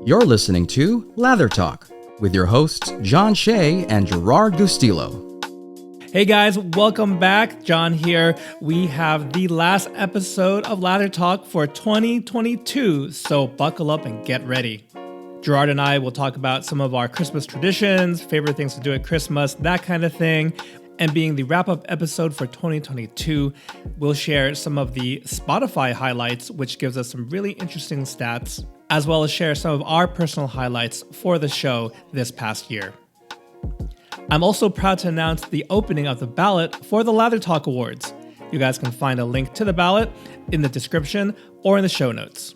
You're listening to Lather Talk with your hosts, John Shea and Gerard Gustillo. Hey guys, welcome back. John here. We have the last episode of Lather Talk for 2022, so buckle up and get ready. Gerard and I will talk about some of our Christmas traditions, favorite things to do at Christmas, that kind of thing. And being the wrap-up episode for 2022, we'll share some of the Spotify highlights, which gives us some really interesting stats, as well as share some of our personal highlights for the show this past year. I'm also proud to announce the opening of the ballot for the Lather Talk Awards. You guys can find a link to the ballot in the description or in the show notes.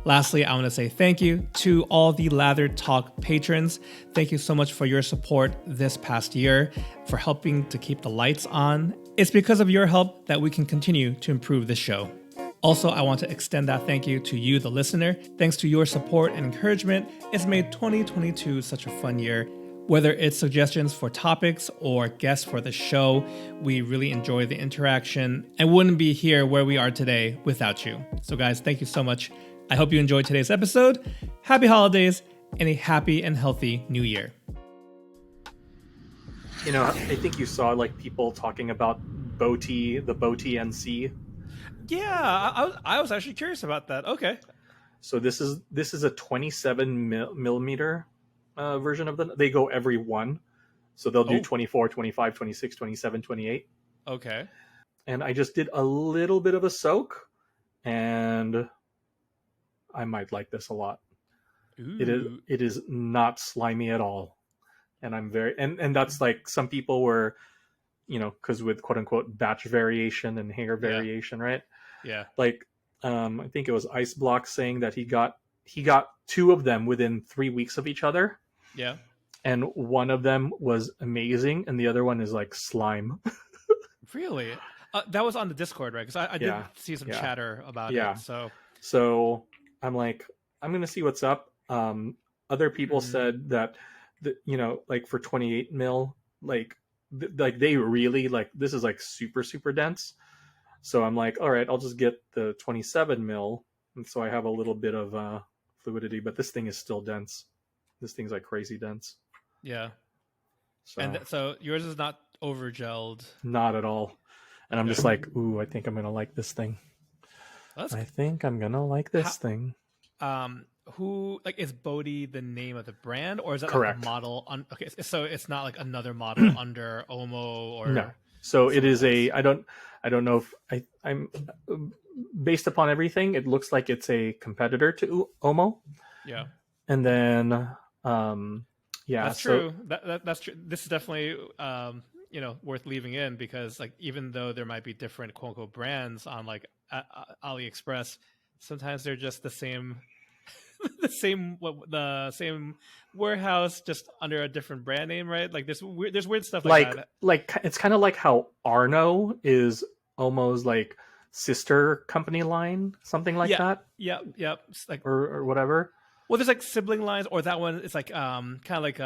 Lastly, I want to say thank you to all the Lather Talk patrons. Thank you so much for your support this past year, for helping to keep the lights on. It's because of your help that we can continue to improve this show. Also, I want to extend that thank you to you, the listener. Thanks to your support and encouragement, it's made 2022 such a fun year. Whether it's suggestions for topics or guests for the show, we really enjoy the interaction and wouldn't be here where we are today without you. So guys, thank you so much. I hope you enjoyed today's episode. Happy holidays and a happy and healthy new year. You know, I think you saw like people talking about the Boti NC. Yeah, I was actually curious about that. Okay. So this is a 27 millimeter version of them. They go every one. So they'll do 24, 25, 26, 27, 28. Okay. And I just did a little bit of a soak, and I might like this a lot. Ooh. It is not slimy at all. And I'm very and that's like some people were, you know, because with quote unquote batch variation and hair variation, right? Yeah. Like I think it was Ice Block saying that he got two of them within 3 weeks of each other. Yeah. And one of them was amazing and the other one is like slime. Really? That was on the Discord, right? Because I did see some chatter about it. So I'm like, I'm gonna see what's up. Other people said that, you know, like for 28 mil, like they really like this is like super super dense. So I'm like, all right, I'll just get the 27 mil, and so I have a little bit of fluidity. But this thing is still dense. This thing's like crazy dense. Yeah. So, and so yours is not over gelled. Not at all. And I'm just like, ooh, I think I'm gonna like this thing. Think I'm gonna like this thing. Who like is Boti the name of the brand, or is that Correct. like a model? Okay, so it's not like another model under Omo or no. So it is else. I don't know if I'm based upon everything. It looks like it's a competitor to Omo. Yeah. And then that's true. That's true. This is definitely worth leaving in, because like even though there might be different quote unquote brands on like AliExpress, sometimes they're just the same the same warehouse, just under a different brand name, right? Like there's weird stuff like that. Like it's kind of like how Arno is almost like sister company line, something like that. Yeah. Like or whatever. Well, there's like sibling lines, or that one. It's like kind of like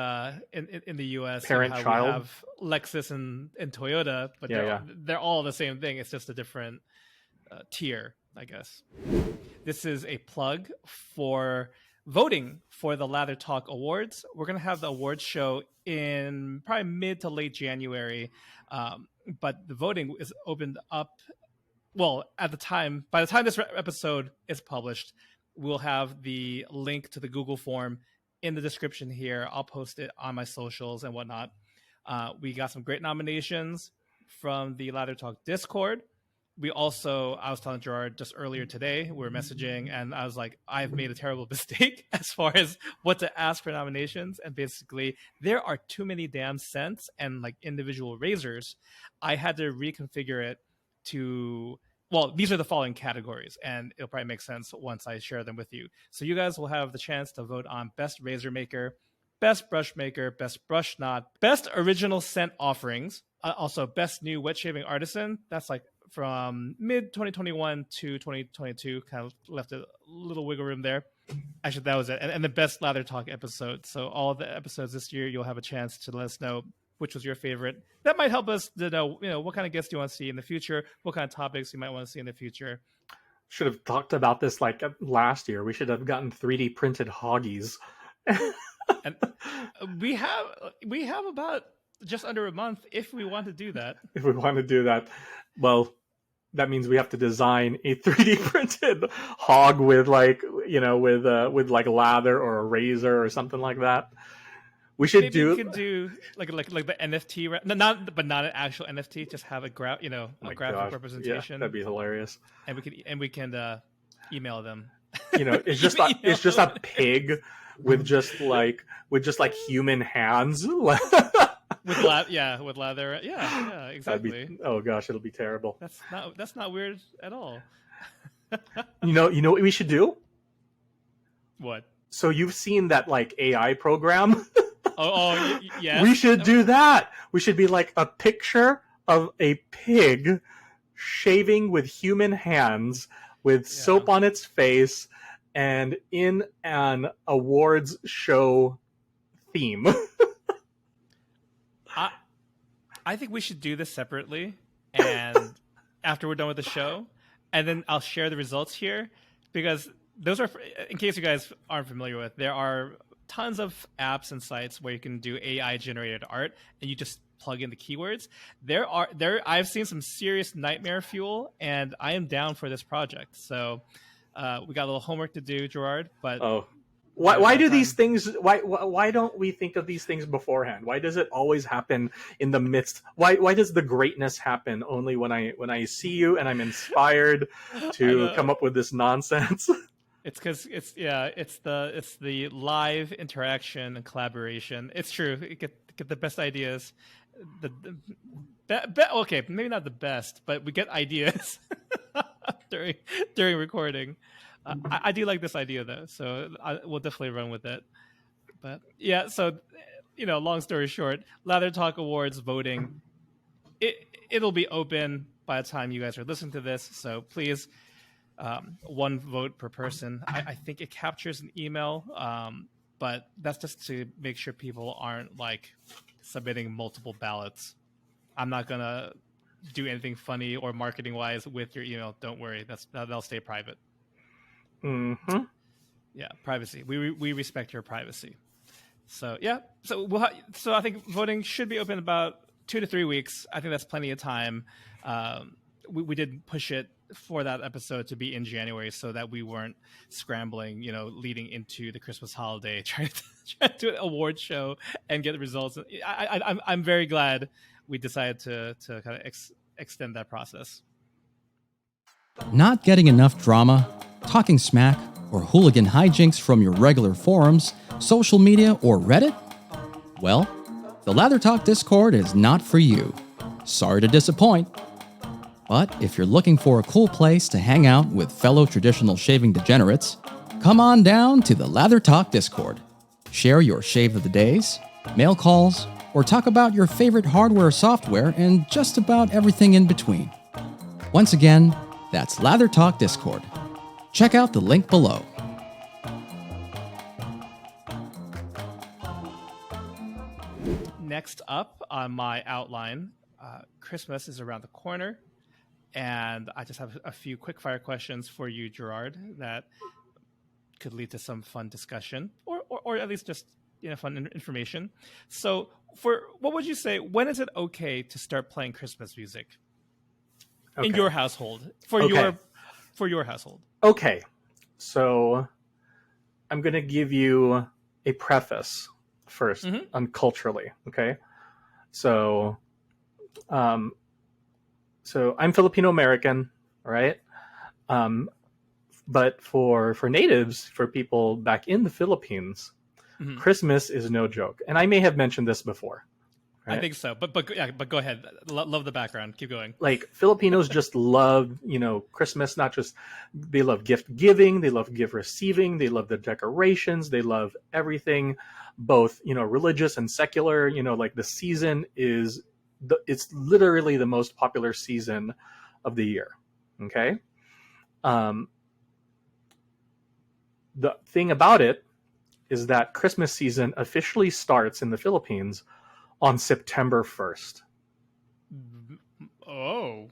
in the U.S. parent child. We have Lexus and Toyota, but they're all the same thing. It's just a different tier, I guess. This is a plug for voting for the Lather Talk Awards. We're going to have the awards show in probably mid to late January, but the voting is opened up. Well, by the time this episode is published, we'll have the link to the Google form in the description here. I'll post it on my socials and whatnot. We got some great nominations from the Lather Talk Discord. I was telling Gerard just earlier today, we were messaging, and I was like, I've made a terrible mistake as far as what to ask for nominations. And basically, there are too many damn scents and like individual razors. I had to reconfigure it to, well, these are the following categories, and it'll probably make sense once I share them with you. So you guys will have the chance to vote on Best Razor Maker, Best Brush Maker, Best Brush Knot, Best Original Scent Offerings, also Best New Wet Shaving Artisan. That's like from mid 2021 to 2022, kind of left a little wiggle room there. Actually, that was it. And the best Lather Talk episode. So all the episodes this year, you'll have a chance to let us know which was your favorite. That might help us to know, what kind of guests you want to see in the future, what kind of topics you might want to see in the future. should have talked about this like last year. We should have gotten 3D printed hoggies. And we have about just under a month if we want to do that. If we want to do that, well, that means we have to design a 3D printed hog with like, with like lather or a razor or something like that. We should we could do like the NFT, not an actual NFT. Just have a graphic representation. Yeah, that'd be hilarious. And we can email them. It's just a pig with just like human hands. with lather. Yeah, exactly. Oh gosh, it'll be terrible. That's not weird at all. You know what we should do? What? So you've seen that like AI program? Yeah. We should do that. We should be like a picture of a pig shaving with human hands with soap on its face and in an awards show theme. I think we should do this separately, and after we're done with the show, and then I'll share the results here, because those are, in case you guys aren't familiar with, there are tons of apps and sites where you can do AI generated art, and you just plug in the keywords. I've seen some serious nightmare fuel, and I am down for this project. So we got a little homework to do, Gerard. But why do these things? Why don't we think of these things beforehand? Why does it always happen in the midst? Why does the greatness happen only when I see you and I'm inspired to come up with this nonsense? It's because it's the live interaction and collaboration. It's true. You get the best ideas. Okay, maybe not the best, but we get ideas during recording. I do like this idea though, so we'll definitely run with it. But yeah, so long story short, Lather Talk Awards voting. It'll be open by the time you guys are listening to this, so please. One vote per person. I think it captures an email, but that's just to make sure people aren't like submitting multiple ballots. I'm not gonna do anything funny or marketing wise with your email. Don't worry, that'll stay private. Mm-hmm. Yeah, privacy. We respect your privacy. So yeah, so I think voting should be open about 2 to 3 weeks. I think that's plenty of time. We did push it for that episode to be in January so that we weren't scrambling, leading into the Christmas holiday, trying to do an award show and get the results. I'm very glad we decided to kind of extend that process. Not getting enough drama, talking smack, or hooligan hijinks from your regular forums, social media, or Reddit? Well, the Lather Talk Discord is not for you. Sorry to disappoint. But if you're looking for a cool place to hang out with fellow traditional shaving degenerates, come on down to the Lather Talk Discord. Share your shave of the days, mail calls, or talk about your favorite hardware or software and just about everything in between. Once again, that's Lather Talk Discord. Check out the link below. Next up on my outline, Christmas is around the corner. And I just have a few quick fire questions for you, Gerard, that could lead to some fun discussion or at least just fun information. So what would you say, when is it okay to start playing Christmas music in your household for your household? Okay. So I'm going to give you a preface first on culturally. Okay. So I'm Filipino American, right? But for natives, for people back in the Philippines, Christmas is no joke. And I may have mentioned this before. Right? I think so. But go ahead. Love the background. Keep going. Like Filipinos just love, Christmas, not just, they love gift giving, they love gift receiving, they love the decorations, they love everything, both, religious and secular, like the season is it's literally the most popular season of the year. Okay. The thing about it is that Christmas season officially starts in the Philippines on September 1st. Oh.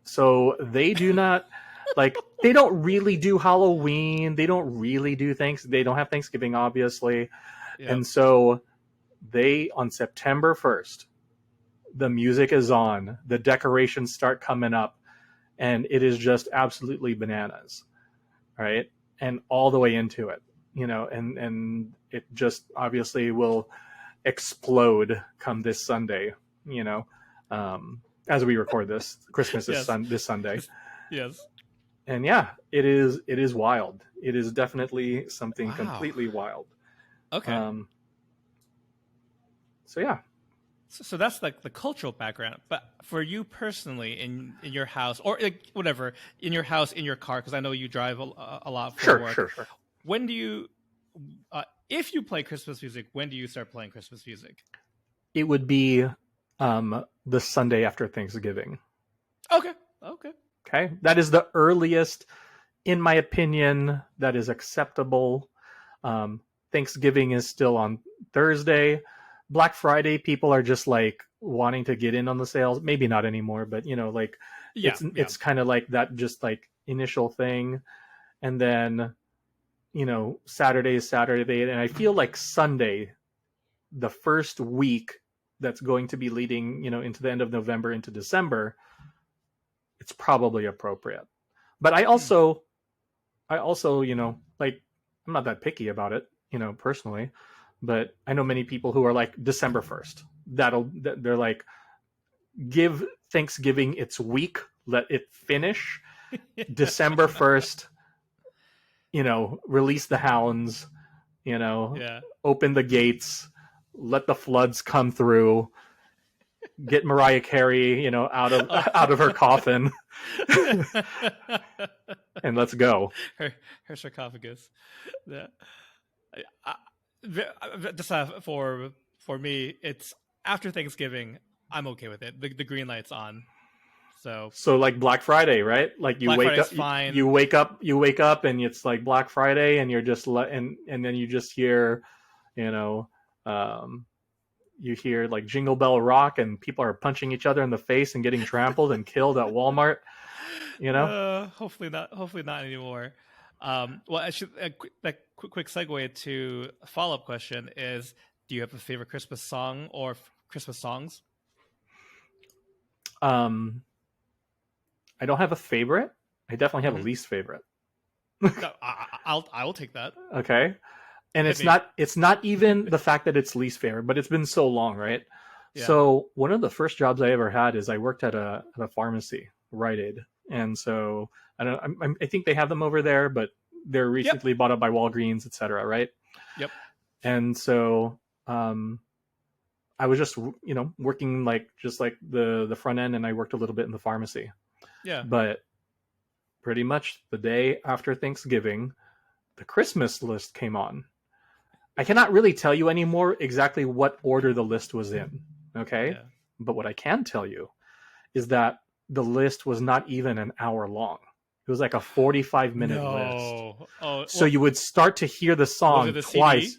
So they do not, Like, they don't really do Halloween. They don't really do They don't have Thanksgiving, obviously. Yep. And so on September 1st, the music is on, the decorations start coming up, and it is just absolutely bananas, right? And all the way into it, and it just obviously will explode come this Sunday, as we record this. Christmas is this Sunday. Yes. And yeah, it is wild. It is definitely something completely wild. Okay. So yeah. So that's like the cultural background. But for you personally, in your house, or like whatever, in your house, in your car, because I know you drive a lot for work. Sure. When do you, if you play Christmas music, when do you start playing Christmas music? It would be the Sunday after Thanksgiving. Okay. That is the earliest, in my opinion, that is acceptable. Thanksgiving is still on Thursday. Black Friday, people are just like wanting to get in on the sales. Maybe not anymore, but it's kind of like that, just like initial thing. And then, Saturday is Saturday. And I feel like Sunday, the first week that's going to be leading, into the end of November into December, it's probably appropriate. But I also, like, I'm not that picky about it, personally. But I know many people who are like December 1st. They're like, give Thanksgiving its week, let it finish. December 1st, release the hounds, open the gates, let the floods come through, get Mariah Carey, out of her coffin, and let's go. Her sarcophagus. Yeah. Just for me, it's after Thanksgiving. I'm okay with it. The green light's on. So like Black Friday, right? Like you wake up, fine. you wake up, and it's like Black Friday, and you're just and then you just hear, you hear like Jingle Bell Rock, and people are punching each other in the face and getting trampled and killed at Walmart. Hopefully not anymore. Well, actually, a quick segue to a follow-up question is: do you have a favorite Christmas song or Christmas songs? I don't have a favorite. I definitely have a least favorite. No, I will take that. Okay, and it's not even the fact that it's least favorite, but it's been so long, right? Yeah. So one of the first jobs I ever had is I worked at a pharmacy, Rite Aid. And so I think they have them over there, but they're recently bought up by Walgreens, etc. Right? Yep. And so I was just working like the front end, and I worked a little bit in the pharmacy. Yeah. But pretty much the day after Thanksgiving, the Christmas list came on. I cannot really tell you anymore exactly what order the list was in. Okay. Yeah. But what I can tell you is that the list was not even an hour long. It was like a 45-minute list. Oh, so you would start to hear the song twice.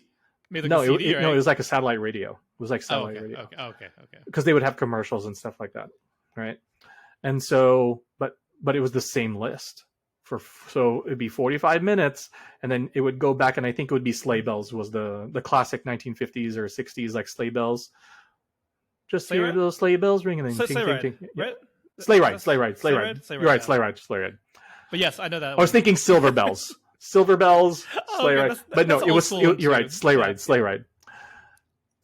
Like no, CD, right? No, it was like a satellite radio. It was like satellite radio. Okay. Because they would have commercials and stuff like that, right? And so, but it was the same list so it'd be 45 minutes, and then it would go back, and I think it would be Sleigh Bells was the classic 1950s or 60s like sleigh bells. Just sleigh hear ride? Those sleigh bells ringing. Sleigh ride, right? Sleigh ride. You're right, sleigh ride. But yes, I know that. I was thinking silver bells. Silver bells, sleigh ride. But no, it was. You're right, sleigh ride.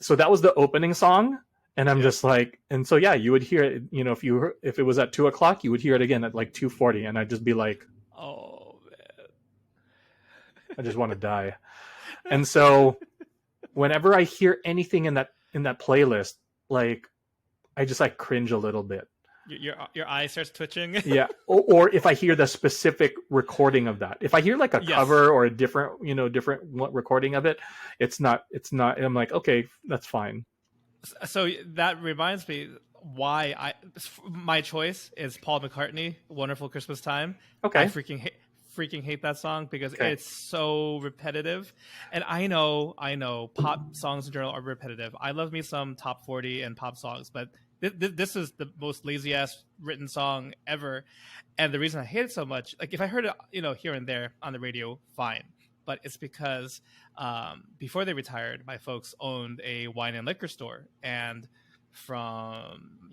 So that was the opening song, and I'm just like, and so yeah, you would hear it. If it was at 2:00, you would hear it again at like 2:40, and I'd just be like, oh man, I just want to die. And so, whenever I hear anything in that playlist, like, I just like cringe a little bit. Your eye starts twitching. Yeah, or if I hear the specific recording of that, if I hear like a cover or a different recording of it, it's not. I'm like, okay, that's fine. So that reminds me why my choice is Paul McCartney, "Wonderful Christmas Time." Okay, I freaking hate that song because it's so repetitive, and I know pop songs in general are repetitive. I love me some top 40 and pop songs, but This is the most lazy ass written song ever, and the reason I hate it so much, like if I heard it, here and there on the radio, fine, but it's because before they retired, my folks owned a wine and liquor store, and from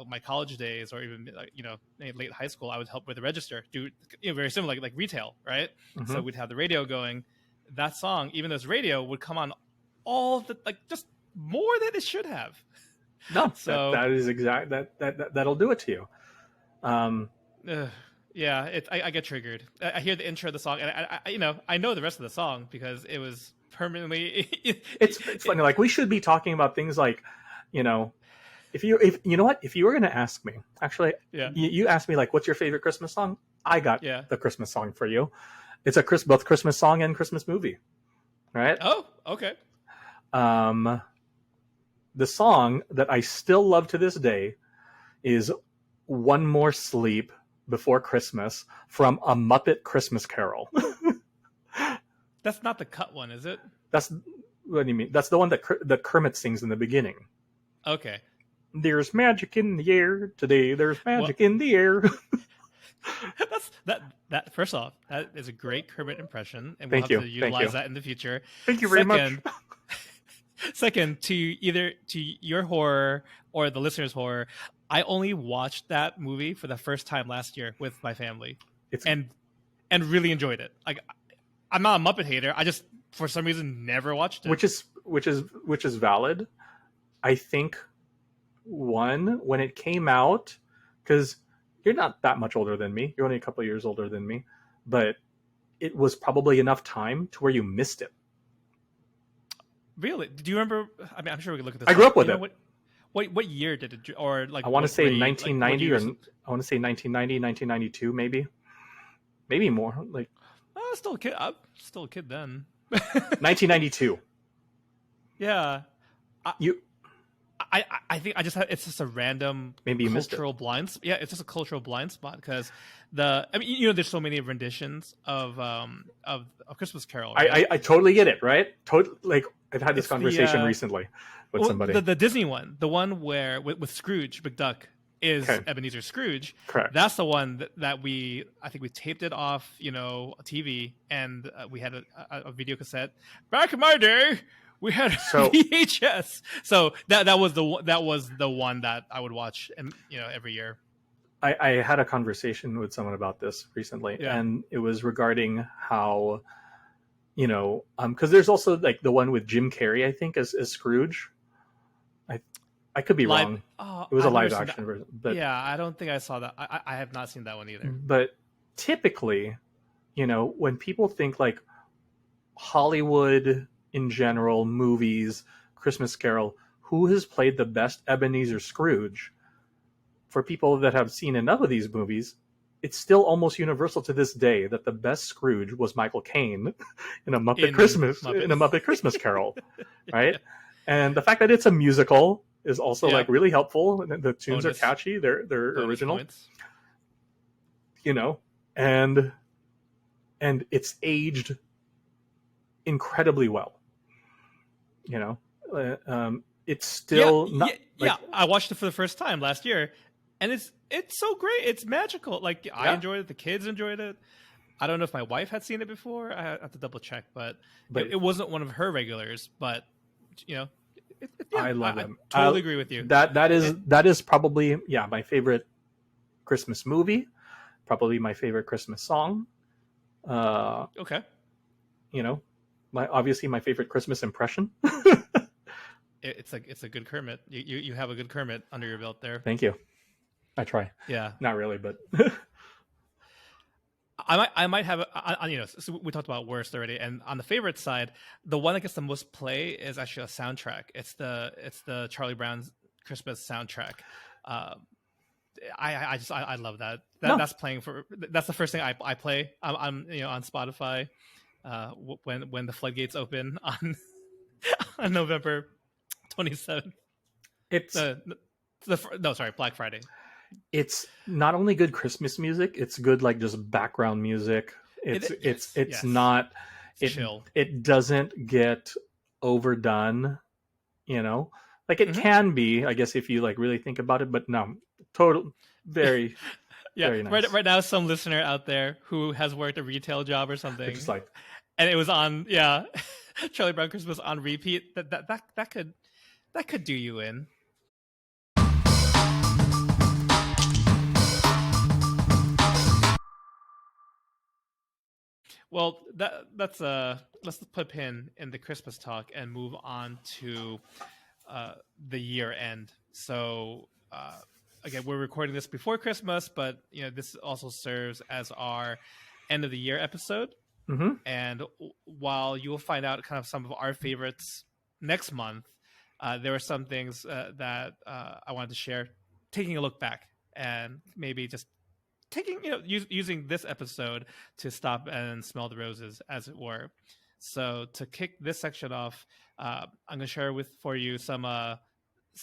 my college days, or even late high school, I would help with the register, do very similar like retail, right? Mm-hmm. So we'd have the radio going. That song, even though it's radio, would come on all the just more than it should have. No, so that is exact. That'll do it to you. Yeah, I get triggered. I hear the intro of the song, and I know the rest of the song because it was permanently. It's funny. Like, we should be talking about things like, if you know what, if you were going to ask me, actually, you asked me like, what's your favorite Christmas song? I got the Christmas song for you. It's both Christmas song and Christmas movie, right? Oh, okay. The song that I still love to this day is "One More Sleep Before Christmas" from A Muppet Christmas Carol. That's not the cut one, is it? What do you mean? That's the one that Kermit sings in the beginning. Okay. There's magic in the air today. There's magic in the air. That first off, that is a great Kermit impression, and we'll have to utilize that in the future. Thank you very much. Second, to your horror or the listener's horror, I only watched that movie for the first time last year with my family, and really enjoyed it. Like, I'm not a Muppet hater. I just, for some reason, never watched it. Which is valid. I think when it came out, because you're not that much older than me. You're only a couple of years older than me, but it was probably enough time to where you missed it. Really? Do you remember? I mean, I'm sure we could look at this. I grew up with it. What year did it? Or like, I want to say 1990, or I want to say 1990, 1992, maybe more. Like, I was still a kid. I'm still a kid then. 1992. Yeah. I think it's just a random cultural blind spot. Yeah, it's just a cultural blind spot because there's so many renditions of Christmas Carol. Right? I totally get it, right? Like, I've had this conversation recently with somebody. The Disney one, the one where with Scrooge McDuck is Ebenezer Scrooge. Correct. That's the one that we taped it off, TV, and we had a video cassette. Back in my day, we had VHS. So that was the one that I would watch, every year. I had a conversation with someone about this recently, and it was regarding how, because there's also like the one with Jim Carrey, I think, as Scrooge. I could be wrong. It was a live action version. But yeah, I don't think I saw that. I have not seen that one either. But typically, when people think like Hollywood in general, movies, Christmas Carol, who has played the best Ebenezer Scrooge? For people that have seen enough of these movies, it's still almost universal to this day that the best Scrooge was Michael Caine in a Muppet Christmas Carol, right? And the fact that it's a musical is also like really helpful. And the tunes are catchy; they're original, points. And it's aged incredibly well. It's still not. I watched it for the first time last year, and it's so great. It's magical. Like, I enjoyed it. The kids enjoyed it. I don't know if my wife had seen it before. I have to double check, but it wasn't one of her regulars. But I love it. I totally agree with you. That is probably my favorite Christmas movie. Probably my favorite Christmas song. Okay. Obviously my favorite Christmas impression. It's a good Kermit. You have a good Kermit under your belt there. Thank you. I try. Yeah. Not really, but I might have so we talked about worst already, and on the favorite side, the one that gets the most play is actually a soundtrack. It's the Charlie Brown's Christmas soundtrack. I love that. That's playing that's the first thing I play. I'm on Spotify when the floodgates open on November 27th. It's Black Friday. It's not only good Christmas music, it's good like just background music. It's not chill. It doesn't get overdone, Like it can be, I guess, if you like really think about it, but no, total, very, very nice. Right now, some listener out there who has worked a retail job or something, just like, and it was on, Charlie Brown Christmas on repeat. That could do you in. Well, let's put a pin in the Christmas talk and move on to the year end. So again, we're recording this before Christmas, but this also serves as our end of the year episode. Mm-hmm. And while you will find out kind of some of our favorites next month, there are some things that I wanted to share, taking a look back and maybe just using this episode to stop and smell the roses, as it were. So to kick this section off, I'm going to share for you some of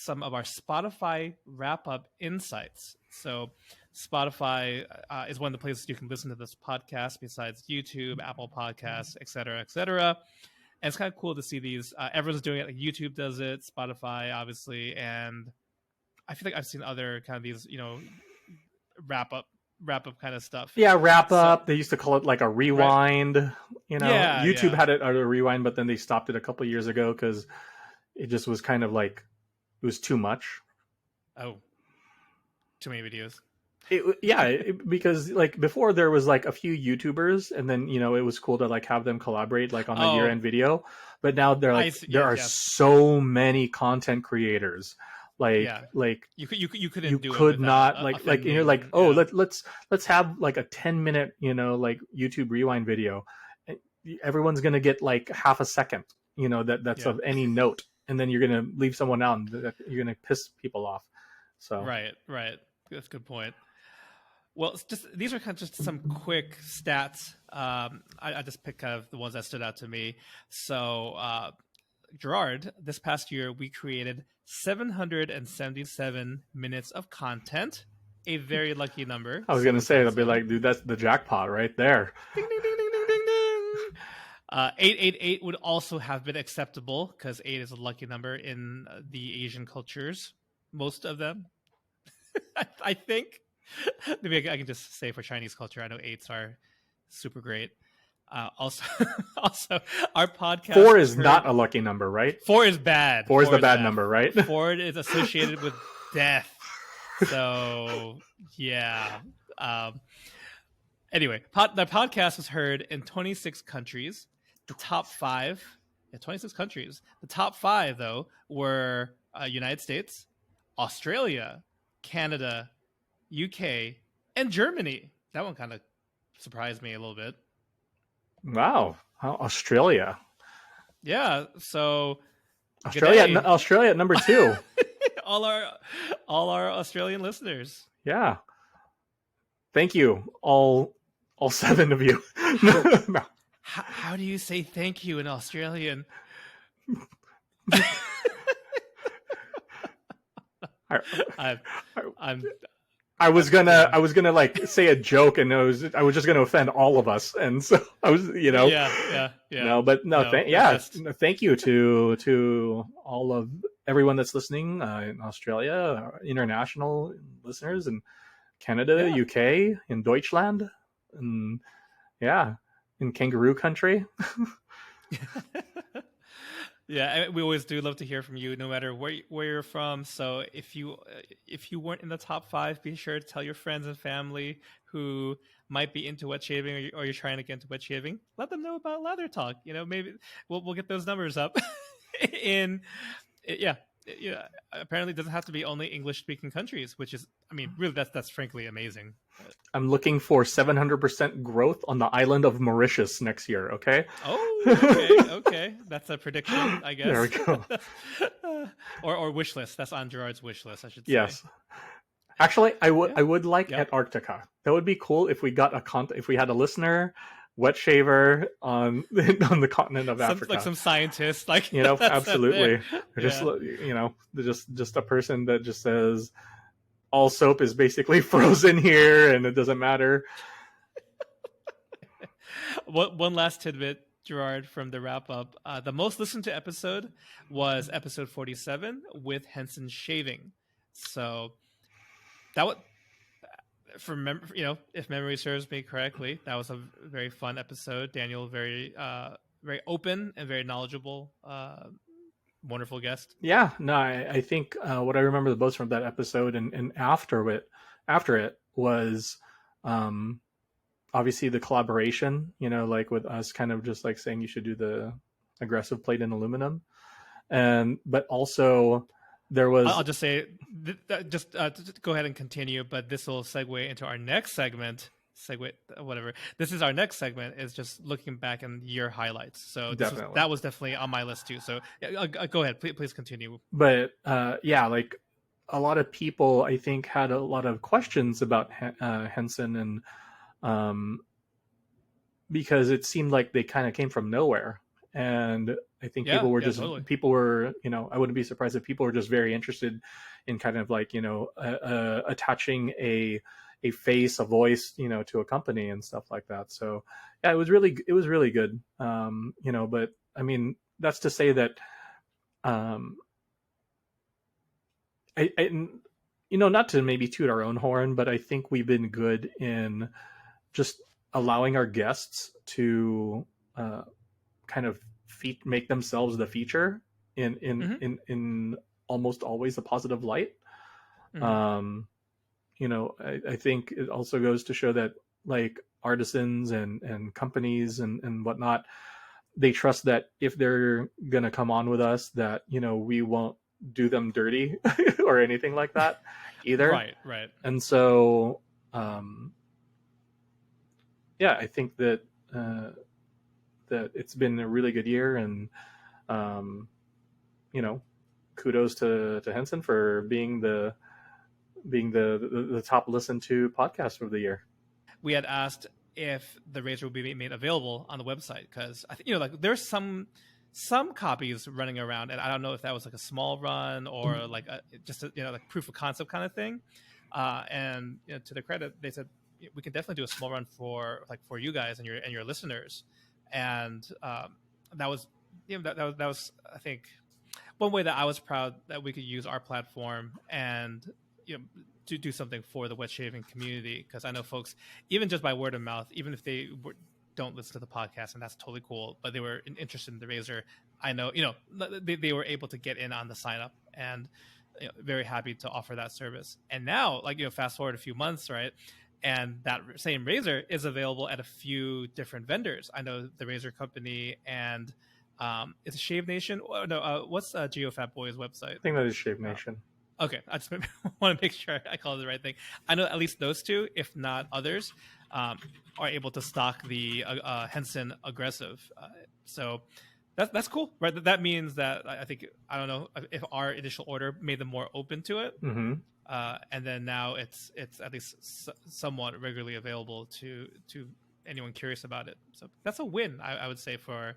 our Spotify wrap-up insights. So Spotify is one of the places you can listen to this podcast besides YouTube, Apple Podcasts, et cetera, et cetera. And it's kind of cool to see these. Everyone's doing it. Like YouTube does it, Spotify, obviously. And I feel like I've seen other kind of these, wrap-up kind of stuff. Yeah, wrap up. They used to call it like a rewind. Right. YouTube had it a rewind, but then they stopped it a couple of years ago because it just was kind of like it was too much. Oh, too many videos. Because like before there was like a few YouTubers, and then it was cool to like have them collaborate like on the year-end video. But now there are so many content creators. Like you could not let's have like a 10-minute like YouTube rewind video. Everyone's gonna get like half a second that's of any note, and then you're gonna leave someone out, and you're gonna piss people off. So right, that's a good point. Well, these are kind of just some quick stats. I just picked kind of the ones that stood out to me. So Gerard, this past year we created 777 minutes of content, a very lucky number. I was going to say, it'll be like, dude, that's the jackpot right there. Ding, ding, ding, ding, ding, ding, ding. 888 would also have been acceptable because 8 is a lucky number in the Asian cultures, most of them. I think. Maybe I can just say for Chinese culture, I know 8s are super great. Also, our podcast. 4 is not a lucky number, right? 4 is bad. 4 is the bad number, right? 4 is associated with death. So, yeah. Anyway, the podcast was heard in 26 countries. The top 5, 26 countries. The top 5, though, were United States, Australia, Canada, UK, and Germany. That one kind of surprised me a little bit. Wow, Australia. Yeah, so Australia at number 2. all our Australian listeners. Yeah, thank you, all 7 of you. No. How do you say thank you in Australian? I was gonna like say a joke, and I was just gonna offend all of us, and so I was, yeah. Thank you to all of everyone that's listening in Australia, international listeners in Canada, UK, in Deutschland, and in kangaroo country. Yeah, we always do love to hear from you, no matter where you're from. So if you weren't in the top 5, be sure to tell your friends and family who might be into wet shaving, or you're trying to get into wet shaving. Let them know about Lather Talk. Maybe we'll get those numbers up. Apparently, it doesn't have to be only English-speaking countries, which is, really, that's frankly amazing. I'm looking for 700% growth on the island of Mauritius next year. Okay. Oh, okay. That's a prediction, I guess. There we go. or wish list. That's on Gerard's wish list, I should say. Yes. Actually, I would like Antarctica. That would be cool if we got if we had a listener, wet shaver on the continent of Africa, like some scientist, absolutely. Just a person that just says all soap is basically frozen here and it doesn't matter. One last tidbit, Gerard, from the wrap up. The most listened to episode was episode 47 with Henson shaving. So that was, if memory serves me correctly, that was a very fun episode. Daniel, very open and very knowledgeable. Wonderful guest. Yeah, no, I think what I remember the most from that episode and after it was obviously the collaboration, like with us kind of just like saying you should do the aggressive plate in aluminum. But also there was, I'll just say, just go ahead and continue, but this will segue into our next segment. Whatever. This is our next segment, is just looking back in year highlights. So that was definitely on my list too. So go ahead, please continue. But like a lot of people, I think, had a lot of questions about Henson, and because it seemed like they kind of came from nowhere. And I think people were I wouldn't be surprised if people were just very interested in kind of like, attaching a face, a voice, to a company and stuff like that. So yeah, it was really good. But I mean, that's to say that, not to maybe toot our own horn, but I think we've been good in just allowing our guests to kind of make themselves the feature in almost always a positive light. Mm-hmm. I think it also goes to show that like artisans and companies and whatnot, they trust that if they're going to come on with us, that, we won't do them dirty or anything like that either. Right. And so, I think that, that it's been a really good year, and, kudos to Henson for being the top listened to podcast of the year. We had asked if the razor would be made available on the website, because I think like there's some copies running around, and I don't know if that was like a small run or like just a, like proof of concept kind of thing. And to their credit, they said we can definitely do a small run for you guys and your listeners. And that was that was I think one way that I was proud that we could use our platform and to do something for the wet shaving community, because I know folks, even just by word of mouth, even if they don't listen to the podcast, and that's totally cool, but they were interested in the razor, I know they were able to get in on the sign up, and very happy to offer that service. And now, fast forward a few months, right, and that same razor is available at a few different vendors. I know the Razor Company, and it's Shave Nation. No, what's GeoFat Boy's website? I think that is Shave Nation. Okay, I just want to make sure I call it the right thing. I know at least those two, if not others, are able to stock the Henson Aggressive. So that's cool, right? That means that I don't know if our initial order made them more open to it, mm-hmm. And then now it's at least somewhat regularly available to anyone curious about it. So that's a win, I would say, for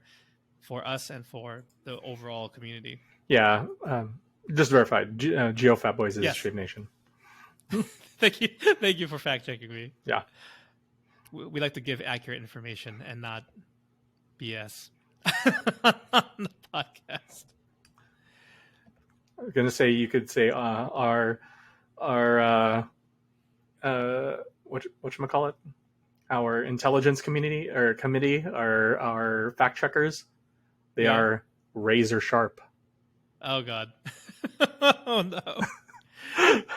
us and for the overall community. Yeah. Just verified. GeoFat Boys is Shave Nation. Thank you for fact checking me. Yeah, we like to give accurate information and not BS on the podcast. I was gonna say, you could say our whatchamacallit, our intelligence community or committee, our fact checkers, they are razor sharp. Oh God. Oh no.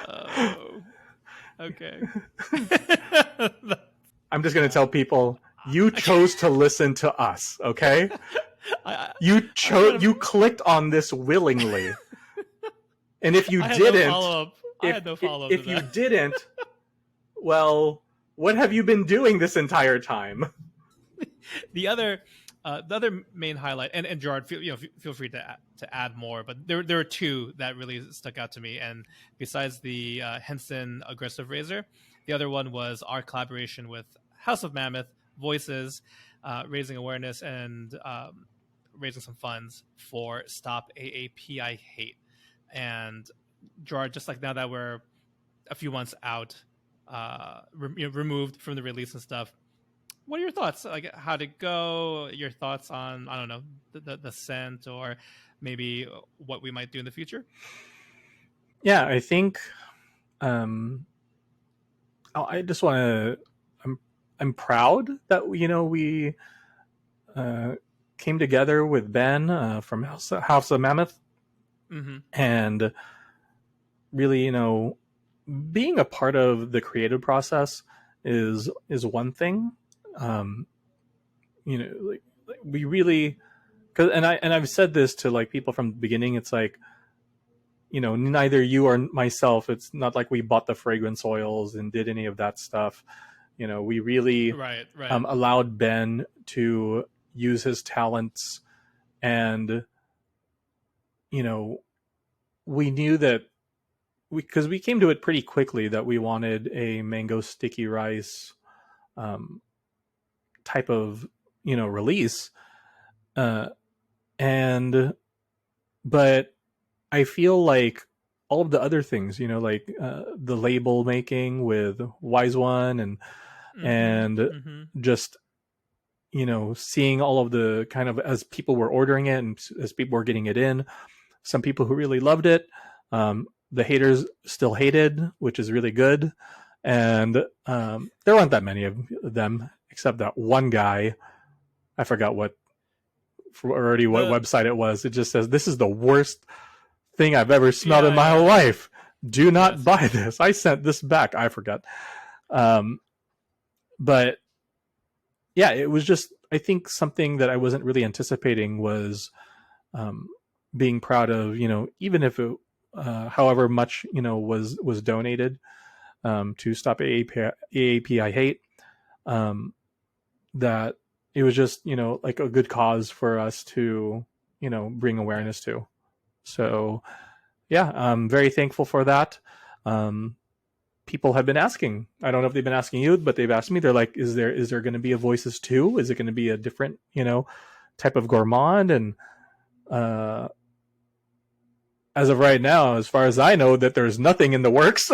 Oh. Okay. I'm just going to tell people, you chose to listen to us, okay? You clicked on this willingly. And if you didn't, if you didn't, well, what have you been doing this entire time? The other main highlight, and Gerard, feel free to add more, but there were two that really stuck out to me. And besides the Henson Aggressive Razor, the other one was our collaboration with House of Mammoth Voices, raising awareness and raising some funds for Stop AAP I Hate. And Gerard, just like now that we're a few months out, removed from the release and stuff, what are your thoughts? Like, how'd it go? Your thoughts on, I don't know, the scent, or maybe what we might do in the future? Yeah, I think I just want to. I'm proud that we came together with Ben from House of Mammoth, Mm-hmm. and really, being a part of the creative process is one thing. Like we really, cause, and I've said this to like people from the beginning. It's like, neither you or myself, it's not like we bought the fragrance oils and did any of that stuff. We really Right. allowed Ben to use his talents, and we knew that because we came to it pretty quickly that we wanted a mango sticky rice type of release, and but I feel like all of the other things, like the label making with Wise One, and Mm-hmm. just seeing all of the kind of, as people were ordering it and as people were getting it in, some people who really loved it, the haters still hated, which is really good, and there weren't that many of them except that one guy. I forgot what website it was. It just says, "This is the worst thing I've ever smelled in my whole life. Do not buy this. I sent this back." I forgot. But yeah, it was just, I think something that I wasn't really anticipating was being proud of, even if it, however much, was donated to Stop AAP I Hate, that it was just, like a good cause for us to, bring awareness to. So yeah, I'm very thankful for that. People have been asking, I don't know if they've been asking you, but they've asked me, they're like, is there going to be a Voices 2? Is it going to be a different, type of gourmand? And as of right now, as far as I know, that there's nothing in the works,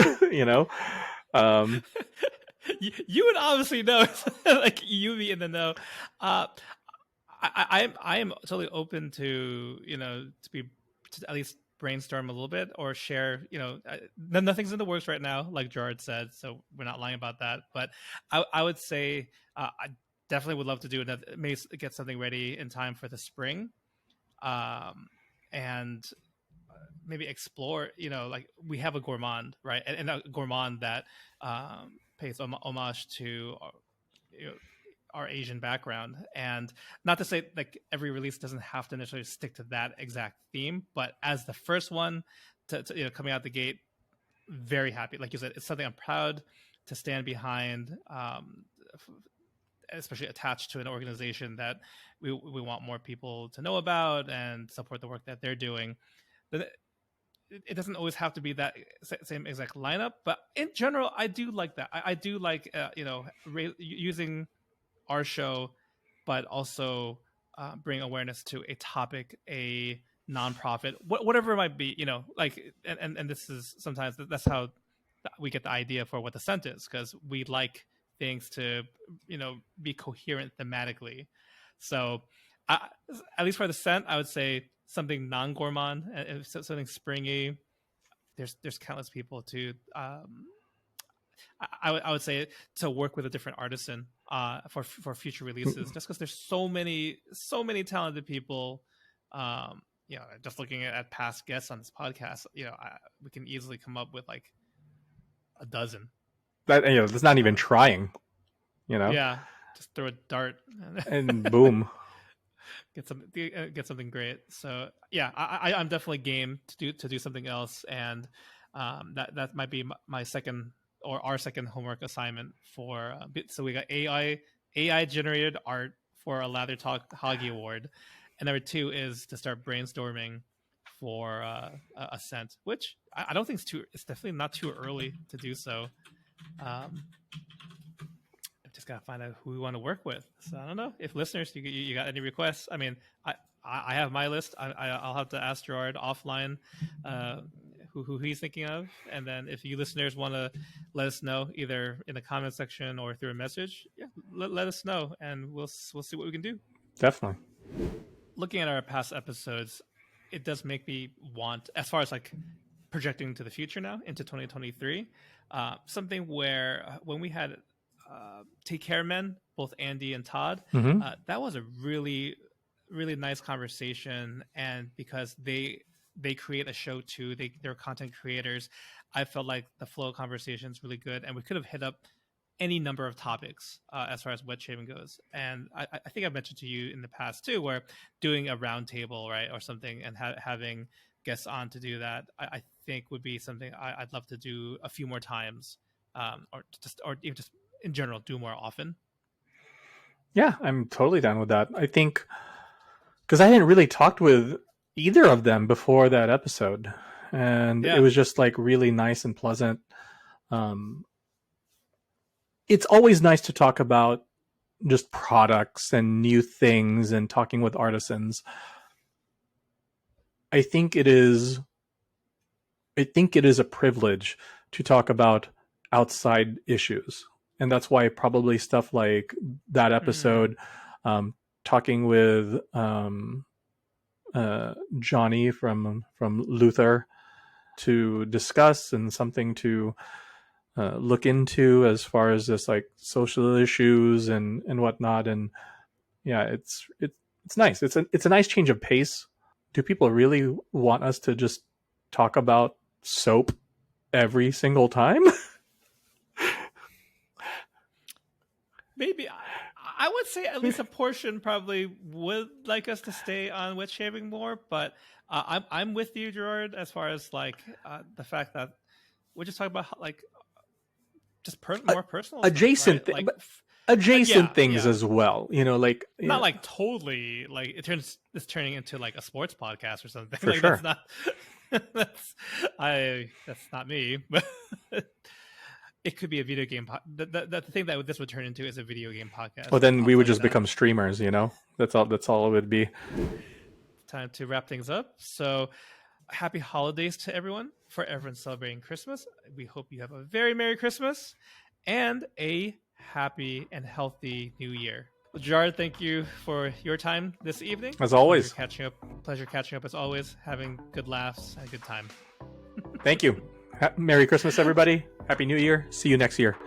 You would obviously know, like you be in the know. I am totally open to to at least brainstorm a little bit or share. Nothing's in the works right now, like Gerard said, so we're not lying about that. But I would say I definitely would love to do another, maybe get something ready in time for the spring, and maybe explore. Like we have a gourmand, right, and a gourmand that pays homage to our Asian background. And not to say like every release doesn't have to necessarily stick to that exact theme, but as the first one to coming out the gate, very happy. Like you said, it's something I'm proud to stand behind, especially attached to an organization that we want more people to know about and support the work that they're doing. But it doesn't always have to be that same exact lineup, but in general, I do like that. I do like using our show, but also bring awareness to a topic, a nonprofit, whatever it might be. Like and this is sometimes that's how we get the idea for what the scent is, because we like things to be coherent thematically. So at least for the scent, I would say something non-gourmand, something springy. There's countless people to I would say to work with a different artisan for future releases, just because there's so many talented people. Just looking at past guests on this podcast, we can easily come up with like a dozen. That that's not even trying. Yeah, just throw a dart and boom. Get something great. So yeah, I'm definitely game to do something else, and that might be my second or our second homework assignment for. So we got AI generated art for a Lather Talk Hoggy Award, and number 2 is to start brainstorming for a scent, which I don't think it's definitely not too early to do so. Just gotta find out who we want to work with. So I don't know if listeners, you got any requests. I mean, I have my list. I'll have to ask Gerard offline who he's thinking of. And then if you listeners want to let us know either in the comment section or through a message, yeah, let us know, and we'll see what we can do. Definitely. Looking at our past episodes, it does make me want, as far as like projecting to the future now into 2023, something where when we had Take Care Men, both Andy and Todd, that was a really, really nice conversation. And because they create a show too, they're content creators, I felt like the flow of conversation is really good, and we could have hit up any number of topics as far as wet shaving goes. And I think I've mentioned to you in the past too, where doing a round table, right, or something, and having guests on to do that, I think would be something I'd love to do a few more times, or even just in general do more often. Yeah, I'm totally down with that. I think because I hadn't really talked with either of them before that episode, and it was just like really nice and pleasant. It's always nice to talk about just products and new things and talking with artisans. I think it is a privilege to talk about outside issues. And that's why probably stuff like that episode, talking with Johnny from Luther to discuss, and something to look into as far as this like social issues and whatnot. And yeah, it's nice. It's a nice change of pace. Do people really want us to just talk about soap every single time? Maybe. I would say at least a portion probably would like us to stay on wet shaving more, but I'm with you, Gerard, as far as like the fact that we're just talking about like just more personal adjacent stuff, right? adjacent things as well, like not like totally like it's turning into like a sports podcast or something. For like sure. that's not me, but it could be a video game. The thing that this would turn into is a video game podcast. Well, then we would just become streamers. That's all it would be. Time to wrap things up. So, happy holidays to everyone. For everyone celebrating Christmas, we hope you have a very Merry Christmas and a happy and healthy New Year. Gerard, thank you for your time this evening. As always. Pleasure catching up as always, having good laughs and a good time. Thank you. Merry Christmas, everybody. Happy New Year. See you next year.